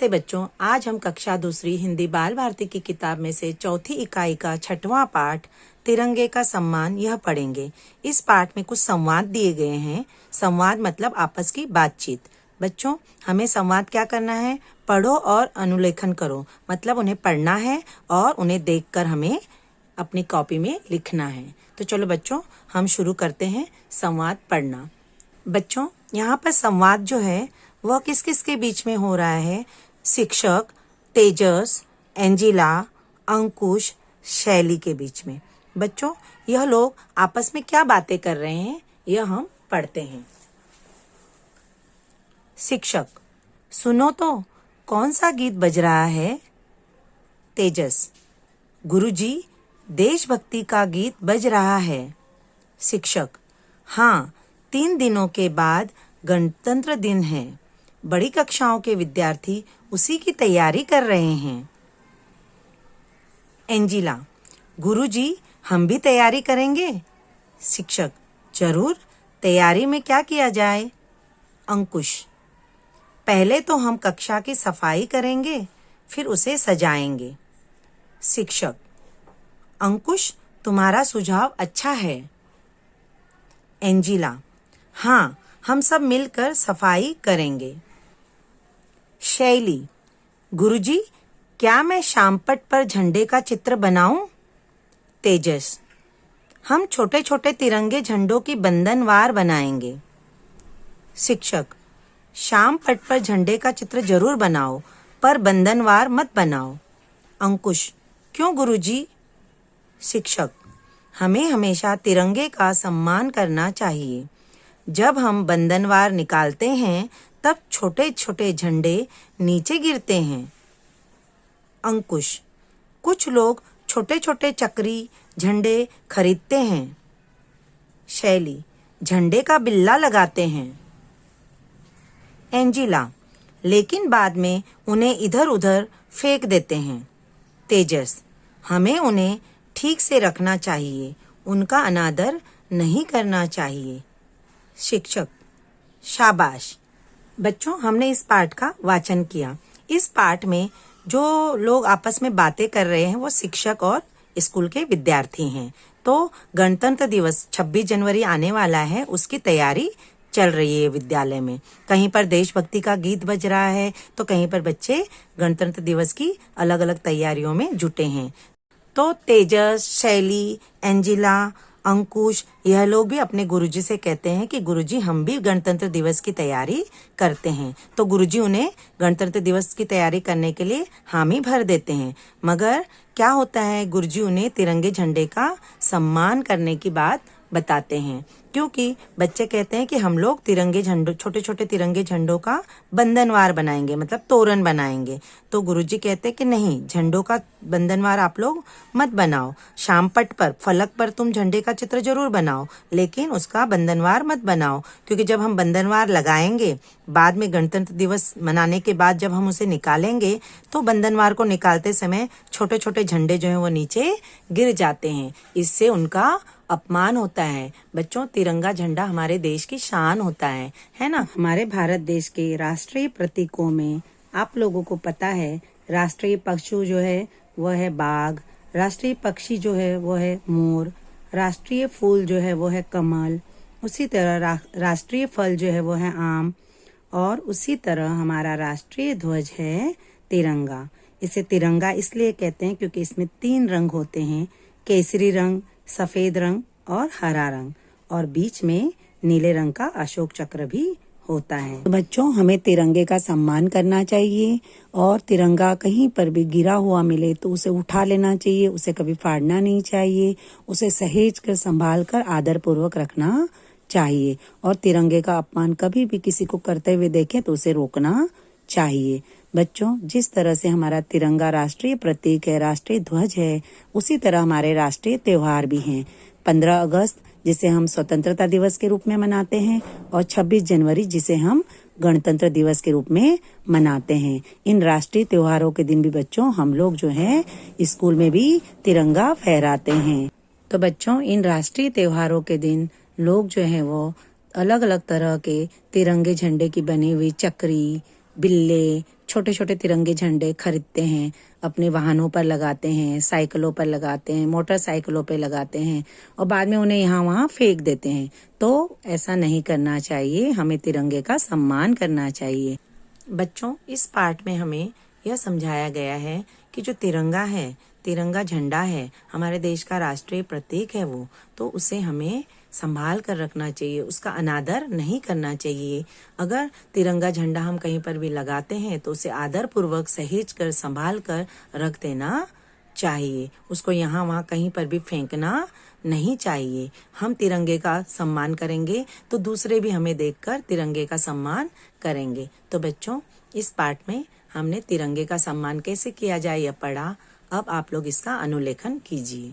नमस्ते बच्चों, आज हम कक्षा दूसरी हिंदी बाल भारती की किताब में से चौथी इकाई का 6वां पाठ तिरंगे का सम्मान यह पढ़ेंगे। इस पाठ में कुछ संवाद दिए गए हैं। संवाद मतलब आपस की बातचीत। बच्चों, हमें संवाद क्या करना है? पढ़ो और अनुलेखन करो, मतलब उन्हें पढ़ना है और उन्हें देखकर हमें अपनी कॉपी में लिखना है। तो चलो बच्चों, हम शुरू करते हैं संवाद पढ़ना। बच्चों, यहाँ पर संवाद जो है वह किस किस के बीच में हो रहा है? शिक्षक, तेजस, एंजिला, अंकुश, शैली के बीच में। बच्चों, यह लोग आपस में क्या बातें कर रहे हैं यह हम पढ़ते हैं। शिक्षक: सुनो तो, कौन सा गीत बज रहा है? तेजस: गुरुजी, देशभक्ति का गीत बज रहा है। शिक्षक: हाँ, 3 दिनों के बाद गणतंत्र दिन है। बड़ी कक्षाओं के विद्यार्थी उसी की तैयारी कर रहे हैं। एंजिला: गुरुजी, हम भी तैयारी करेंगे। शिक्षक: जरूर, तैयारी में क्या किया जाए? अंकुश: पहले तो हम कक्षा की सफाई करेंगे, फिर उसे सजाएंगे। शिक्षक: अंकुश, तुम्हारा सुझाव अच्छा है। एंजिला: हाँ, हम सब मिलकर सफाई करेंगे। शैली: गुरुजी, क्या मैं शामपट पर झंडे का चित्र बनाऊं? तेजस: हम छोटे छोटे तिरंगे झंडों की बंधनवार बनाएंगे। शिक्षक: शामपट पर झंडे का चित्र जरूर बनाओ, पर बंधनवार मत बनाओ। अंकुश: क्यों गुरुजी? शिक्षक: हमें हमेशा तिरंगे का सम्मान करना चाहिए। जब हम बंधनवार निकालते हैं तब छोटे छोटे झंडे नीचे गिरते हैं। अंकुश: कुछ लोग छोटे छोटे चक्री झंडे खरीदते हैं। शैली: झंडे का बिल्ला लगाते हैं। एंजिला: लेकिन बाद में उन्हें इधर उधर फेंक देते हैं। तेजस: हमें उन्हें ठीक से रखना चाहिए, उनका अनादर नहीं करना चाहिए। शिक्षक: शाबाश। बच्चों, हमने इस पाठ का वाचन किया। इस पाठ में जो लोग आपस में बातें कर रहे हैं वो शिक्षक और स्कूल के विद्यार्थी हैं। तो गणतंत्र दिवस 26 जनवरी आने वाला है, उसकी तैयारी चल रही है विद्यालय में। कहीं पर देशभक्ति का गीत बज रहा है तो कहीं पर बच्चे गणतंत्र दिवस की अलग अलग तैयारियों में जुटे हैं। तो तेजस, शैली, एंजिला, अंकुश यह लोग भी अपने गुरुजी से कहते हैं कि गुरुजी, हम भी गणतंत्र दिवस की तैयारी करते हैं। तो गुरुजी उन्हें गणतंत्र दिवस की तैयारी करने के लिए हामी भर देते हैं। मगर क्या होता है, गुरुजी उन्हें तिरंगे झंडे का सम्मान करने की बात बताते हैं, क्योंकि बच्चे कहते हैं कि हम लोग तिरंगे झंडों, छोटे छोटे तिरंगे झंडों का बंधनवार बनाएंगे, मतलब तोरण बनाएंगे। तो गुरुजी कहते हैं कि नहीं, झंडों का बंधनवार आप लोग मत बनाओ। शामपट पर, फलक पर तुम झंडे का चित्र जरूर बनाओ, लेकिन उसका बंधनवार मत बनाओ, क्योंकि जब हम बंधनवार लगाएंगे, बाद में गणतंत्र दिवस मनाने के बाद जब हम उसे निकालेंगे तो बंधनवार को निकालते समय छोटे छोटे झंडे जो है वो नीचे गिर जाते हैं। इससे उनका अपमान होता है। बच्चों, तिरंगा झंडा हमारे देश की शान होता है ना। हमारे भारत देश के राष्ट्रीय प्रतीकों में आप लोगों को पता है, राष्ट्रीय पशु जो है वह है बाघ, राष्ट्रीय पक्षी जो है वो है मोर, राष्ट्रीय फूल जो है वो है कमल, उसी तरह राष्ट्रीय फल जो है वो है आम, और उसी तरह हमारा राष्ट्रीय ध्वज है तिरंगा। इसे तिरंगा इसलिए कहते हैं क्योंकि इसमें 3 रंग होते हैं, केसरी रंग, सफेद रंग और हरा रंग, और बीच में नीले रंग का अशोक चक्र भी होता है। तो बच्चों, हमें तिरंगे का सम्मान करना चाहिए, और तिरंगा कहीं पर भी गिरा हुआ मिले तो उसे उठा लेना चाहिए, उसे कभी फाड़ना नहीं चाहिए, उसे सहेज कर संभाल कर आदर पूर्वक रखना चाहिए, और तिरंगे का अपमान कभी भी किसी को करते हुए देखें तो उसे रोकना चाहिए। बच्चों, जिस तरह से हमारा तिरंगा राष्ट्रीय प्रतीक है, राष्ट्रीय ध्वज है, उसी तरह हमारे राष्ट्रीय त्योहार भी हैं। 15 अगस्त जिसे हम स्वतंत्रता दिवस के रूप में मनाते हैं, और 26 जनवरी जिसे हम गणतंत्र दिवस के रूप में मनाते हैं। इन राष्ट्रीय त्योहारों के दिन भी बच्चों हम लोग जो है स्कूल में भी तिरंगा फहराते हैं। तो बच्चों, इन राष्ट्रीय त्योहारों के दिन लोग जो है वो अलग अलग तरह के तिरंगे झंडे की बनी हुई चक्री, बिल्ले छोटे छोटे तिरंगे झंडे खरीदते हैं, अपने वाहनों पर लगाते हैं, साइकिलों पर लगाते हैं, मोटरसाइकिलों पे लगाते हैं और बाद में उन्हें यहाँ वहाँ फेंक देते हैं। तो ऐसा नहीं करना चाहिए, हमें तिरंगे का सम्मान करना चाहिए। बच्चों, इस पाठ में हमें यह समझाया गया है कि जो तिरंगा है, तिरंगा झंडा है, हमारे देश का राष्ट्रीय प्रतीक है वो, तो उसे हमें संभाल कर रखना चाहिए, उसका अनादर नहीं करना चाहिए। अगर तिरंगा झंडा हम कहीं पर भी लगाते हैं तो उसे आदर पूर्वक सहेज कर संभाल कर रख देना चाहिए, उसको यहाँ वहाँ कहीं पर भी फेंकना नहीं चाहिए। हम तिरंगे का सम्मान करेंगे तो दूसरे भी हमें देखकर तिरंगे का सम्मान करेंगे। तो बच्चों, इस पाठ में हमने तिरंगे का सम्मान कैसे किया जाए यह पढ़ा। अब आप लोग इसका अनुलेखन कीजिए।